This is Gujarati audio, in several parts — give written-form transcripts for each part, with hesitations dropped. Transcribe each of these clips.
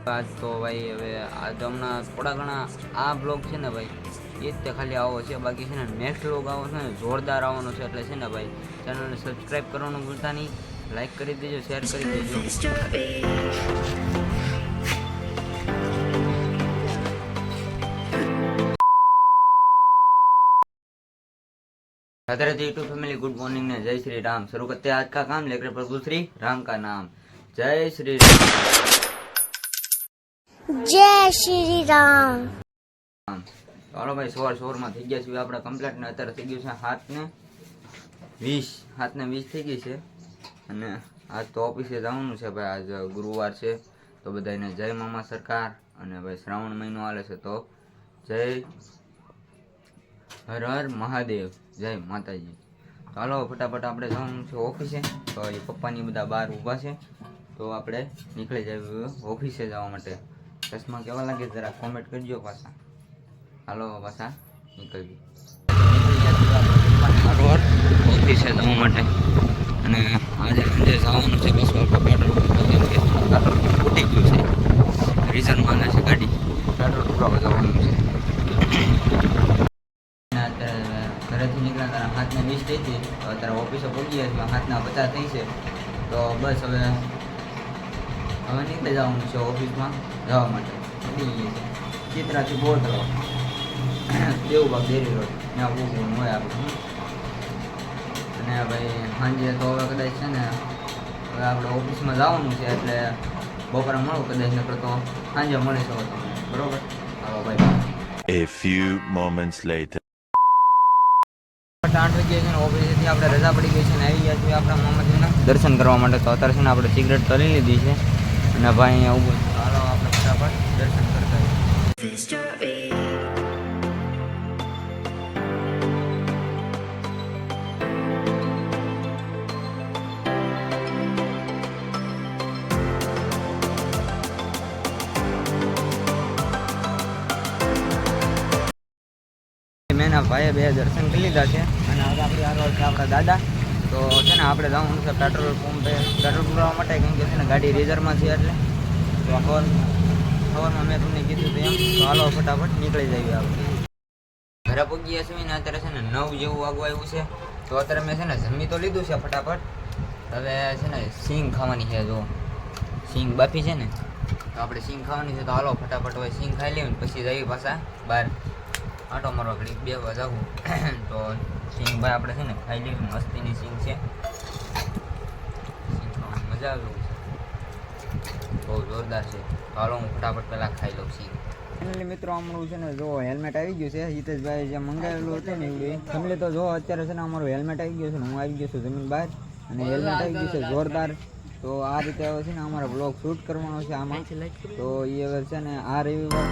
આજ તો ભાઈ હવે આજ હમણાં થોડા ઘણા આ બ્લોગ છે ને ભાઈ એ જ તે ખાલી આવો છે, બાકી છે ને નેક્સ્ટ બ્લોગ આવો છે ને જોરદાર આવવાનો છે. એટલે છે ને ભાઈ ચેનલને સબસ્ક્રાઈબ કરવાનું ભૂલતા નહીં, લાઈક કરી દેજો, શેર કરી દેજો. Radhe Radhe YouTube family, good morning ने जय श्री राम. शुरू करते हैं आज का काम, लेकर प्रभु श्री राम का नाम. जय श्री राम. जय श्री राम. ચાલો ભાઈ સોરમાં થઈ ગયા છે આપણે કમ્પ્લીટ ને અત્યારે થઈ ગયું છે 7:20 થઈ ગઈ છે. અને આજ તો ઓફિસે જવાનું છે ભાઈ. આજ ગુરુવાર છે તો બધાને જય મામા સરકાર. અને ભાઈ શ્રાવણ મહિનો આવે છે તો જય હર હર મહાદેવ, જય માતાજી. ચાલો ફટાફટ આપણે જવાનું છે ઓફિસે. તો એ પપ્પાની બધા બહાર ઊભા છે તો આપણે નીકળી જઈએ ઓફિસે જવા માટે. ચશ્મા કેવા લાગે જરા કોમેન્ટ કરજો પાછા. હાલો પાછા નીકળી ઓફિસે જવા માટે. અને આજે સાંજે જવાનું છે બસ પેટ્રોલ ફૂટી ગયું છે, રીઝનમાં લે છે ગાડી, પેટ્રોલ પુરાવા જવાનું છે. ઘરેથી નીકળ્યા 7:20 થઈ હતી, અત્યારે ઓફિસે પહોંચી ગયા 7:50 થઈ છે. તો બસ હવે નીકળી જવાનું છે ઓફિસમાં જવા માટે. નીકળી છે ચિત્રાથી બોરતળાવ, દેવબાગ ડેરી રોડ, ત્યાં બહુ હોય આપણું. અને ભાઈ સાંજે તો હવે કદાચ છે ને હવે આપણે ઓફિસમાં જવાનું છે એટલે બપોરે મળું કદાચ, નકર તો સાંજે મળી શકો તમે, બરોબર? હાલો ભાઈ. A few moments later. 8 વાગ્યા છે ને ઓફિસેથી આપણે રજા પડી ગઈ છે ને આવી ગયા છીએ આપણા મામાજીના દર્શન કરવા માટે. તો અત્યારે છે ને આપણે સિગરેટ તરી લીધી છે અને ભાઈ અહીંયા ઊભું છે. હાલો આપણે ફટાફટ દર્શન કરતા મેં ભાઈએ 2 દર્શન કરી લીધા છે. અને હવે આપણી આગળ છે આપણા દાદા. તો છે ને આપણે જવાનું છે પેટ્રોલ પંપે પેટ્રોલ પુરાવા માટે, કેમ કે છે ને ગાડી રિઝર્વમાં છે એટલે. તો સવારમાં મેં તમને કીધું હતું એમ. તો હાલો ફટાફટ નીકળી જઈએ આપણે. ઘરે પહોંચી ગયા છીએ ને અત્યારે છે ને 9 જેવું વાગવા આવ્યું છે. તો અત્યારે મેં છે ને જમી તો લીધું છે ફટાફટ. હવે છે ને સિંગ ખાવાની છે. જો સિંગ બાફી છે ને તો આપણે સિંગ ખાવાની છે. તો હાલો ફટાફટ હવે સિંગ ખાઈ લઈએ પછી જઈએ પાછા બહાર આટો મારો ઘડી બેવા જવું. તો સિંગ ભાઈ આપણે છે ને ખાઈ લઈએ, મસ્તીની સિંગ છે, સિંગ ખાવાની મજા આવે છે, બહુ જોરદાર છે. તો હાલો હું ફટાફટ પહેલાં ખાઈ લઉં સિંગ. ફેમિલી મિત્રો અમારું છે ને જો હેલ્મેટ આવી ગયું છે. હિતેશભાઈ જે મંગાવેલું હતું ને એવું ફેમિલી. તો જો અત્યારે છે ને અમારું હેલ્મેટ આવી ગયું છે ને હું આવી ગયો છું જમીન બહાર અને હેલ્મેટ આવી ગયું છે જોરદાર. તો આ રીતે હવે છે ને અમારે બ્લોગ શૂટ કરવાનો છે આમાં. તો એ હવે છે ને આ રવિવાર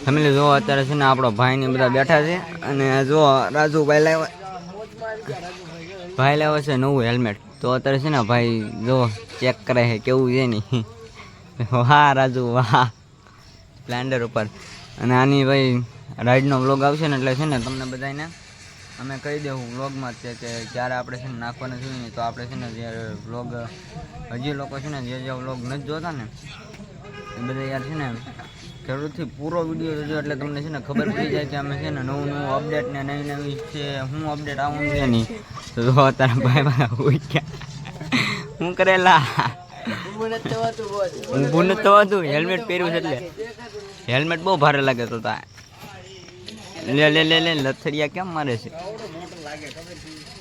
ફેમિલી જો અત્યારે છે ને આપણો ભાઈ ને બધા બેઠા છે. અને જો રાજુભાઈ લાવ્યા છે નવું હેલ્મેટ. તો અત્યારે છે ને ભાઈ જો ચેક કરે છે કેવું છે નહીં. વાહ રાજુ વાહ, સ્પ્લેન્ડર ઉપર. અને આની ભાઈ રાઈડનો વ્લોગ આવશે ને એટલે છે ને તમને બધાને અમે કહી દેવું વ્લોગમાં જ કે ક્યારે આપણે છે ને નાખવાના જોઈએ. તો આપણે છે ને જે વ્લોગ હજી લોકો છે ને જે વ્લોગ નથી જોતા ને એ બધા યાર છે ને જરૂરથી પૂરો વિડીયો જોજો એટલે તમને છે ને ખબર પડી જાય કે અમે છે ને નવું અપડેટ ને નવી છે શું અપડેટ આવવાનું છે નહીં. તો જો અત્યારે ભાઈ હું કરેલા ઊભું નથી થવાતું, હેલ્મેટ પહેર્યું છે એટલે. હેલ્મેટ બહુ ભારે લાગે તો લે લે લે લે લથડિયા કેમ મારે છે.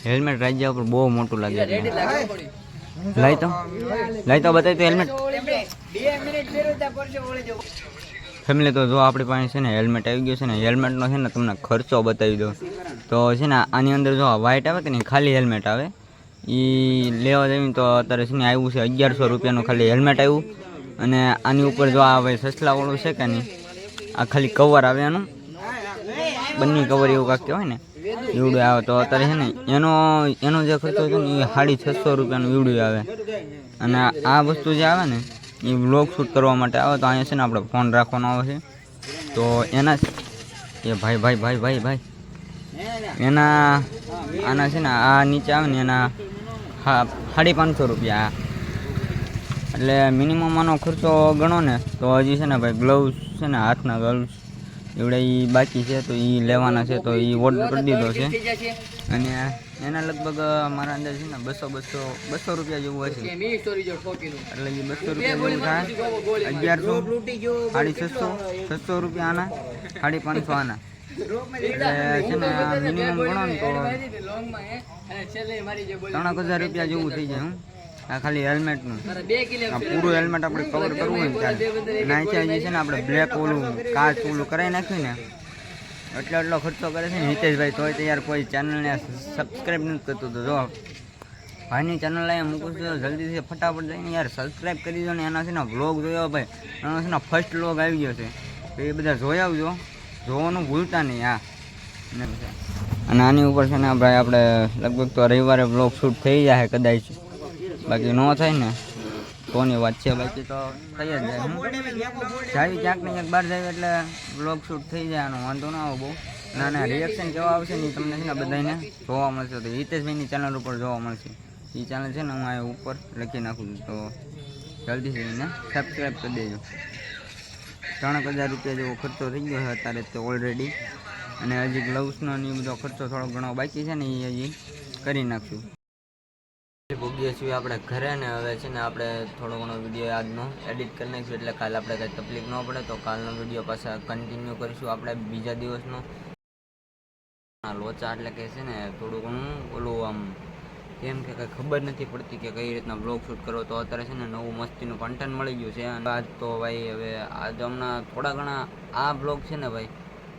હેલ્મેટ રાજ્ય ઉપર બહુ મોટું લાગે. લાઈ તો બતાવી તો હેલ્મેટ. ફેમિલી તો જો આપણી પાસે છે ને હેલ્મેટ આવી ગયું છે ને. હેલ્મેટનો છે ને તમને ખર્ચો બતાવી દો. તો છે ને આની અંદર જો વ્હાઇટ આવે કે નહીં ખાલી હેલ્મેટ આવે એ લેવા જઈએ તો અત્યારે છે ને આવ્યું છે 1100 રૂપિયાનું ખાલી હેલ્મેટ આવ્યું. અને આની ઉપર જો આ ભાઈ સસલાવાળું છે કે નહીં, આ ખાલી કવર આવે એનું બન્ની કવર એવું કાંક કહેવાય ને. ઈવડું આવે તો અત્યારે છે ને એનો જે ખર્ચો છે ને એ 650 રૂપિયાનું ઈવડું આવે. અને આ વસ્તુ જે આવે ને એ વ્લોગ શૂટ કરવા માટે આવે તો અહીંયા છે ને આપણે ફોન રાખવાનો આવે છે. તો એના એ ભાઈ એના આના છે ને આ નીચે આવે ને એના 550 રૂપિયા. એટલે મિનિમમ આનો ખર્ચો ગણો ને તો હજી છે ને ભાઈ ગ્લવ્સ છે ને હાથના ગ્લવ્સ એવડે એ બાકી છે તો એ લેવાના છે તો એ ઓર્ડર કરી દીધો છે. અને એના લગભગ મારા અંદર છે ને 200 રૂપિયા જેવું હશે. એટલે એ 200 રૂપિયા જેવું થાય 1100 650 રૂપિયા આના 550 આના. એટલે છે ને મિનિમમ ગણો ને તો 3000 રૂપિયા જેવું થઈ જાય. આ ખાલી હેલ્મેટનું આ પૂરું હેલ્મેટ આપણે કવર કરવું હોય ને ત્યારે નાચા જે છે ને આપણે બ્લેક ઓલું કાચ ઓલું કરાવી નાખ્યું ને એટલો ખર્ચો કરે છે ને હિતેશભાઈ. તોય તો યાર કોઈ ચેનલને સબસ્ક્રાઈબ નથી કરતું. તો જો ભાઈની ચેનલ અહીંયા મૂકું છું જલ્દીથી ફટાફટ જઈને યાર સબસ્ક્રાઈબ કરી દો ને. એના છે ને વ્લોગ જોયો ભાઈ, એનો છે ને ફર્સ્ટ વ્લોગ આવી ગયો છે તો એ બધા જોઈ આવજો, જોવાનું ભૂલતા નહીં. હા અને આની ઉપર છે ને ભાઈ આપણે લગભગ તો રવિવારે વ્લોગ શૂટ થઈ જાય કદાચ, બાકી ન થાય ને તોની વાત છે. બાકી તો થઈ જ જાય. જાવી ક્યાંક ને ક્યાંક બહાર જાય એટલે વ્લોગ શૂટ થઈ જાય, આનો વાંધો ના આવે બહુ. ના રિએક્શન કેવા આવશે ને તમને છે ને બધાને જોવા મળશે. તો હિતેશભાઈની ચેનલ ઉપર જોવા મળશે. એ ચેનલ છે ને હું આ ઉપર લખી નાખું છું, તો જલ્દીથી એને સબસ્ક્રાઈબ કરી દેજો. 3000 રૂપિયા જેવો ખર્ચો થઈ ગયો છે અત્યારે તો ઓલરેડી. અને હજી ગ્લવ્સનો ને એ બધો ખર્ચો થોડો ઘણો બાકી છે ને એ હજી કરી નાખશું. ભોગીએ છીએ આપણે ઘરે ને હવે છે ને આપણે થોડો ઘણો વિડીયો આજનો એડિટ કરી નાખીશું એટલે કાલે આપણે કંઈ તકલીફ ન પડે. તો કાલનો વિડીયો પાછા કન્ટિન્યુ કરીશું આપણે બીજા દિવસનો. લોચા એટલે કે છે ને થોડું ઘણું ઓલું આમ કેમ કે કંઈ ખબર નથી પડતી કે કઈ રીતના બ્લોગ શૂટ કરો. તો અત્યારે છે ને નવું મસ્તીનું કન્ટેન્ટ મળી ગયું છે. અને આજ તો ભાઈ હવે આજ હમણાં થોડા ઘણા આ બ્લોગ છે ને ભાઈ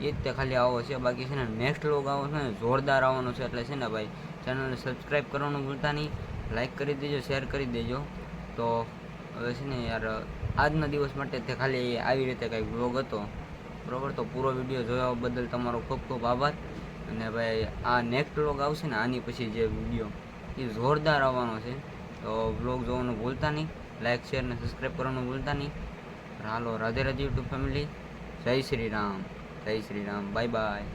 એ જ તે ખાલી આવો છે. બાકી છે ને નેક્સ્ટ બ્લોગ આવો છે ને જોરદાર આવવાનો છે. એટલે છે ને ભાઈ ચેનલને સબસ્ક્રાઈબ કરવાનું ભૂલતા નહીં, લાઈક કરી દેજો, શેર કરી દેજો. તો હવે છે ને યાર આજના દિવસ માટે તે ખાલી આવી રીતે કંઈક બ્લોગ હતો બરાબર. તો પૂરો વિડીયો જોયા બદલ તમારો ખૂબ ખૂબ આભાર. અને ભાઈ આ નેક્સ્ટ બ્લોગ આવશે ને આની પછી જે વિડીયો એ જોરદાર આવવાનો છે. તો બ્લોગ જોવાનું ભૂલતા નહીં, લાઈક શેર ને સબસ્ક્રાઈબ કરવાનું ભૂલતા નહીં. હાલો રાધે રાધે યુટ્યુબ ફેમિલી. જય શ્રી રામ, જય શ્રી રામ, બાય બાય.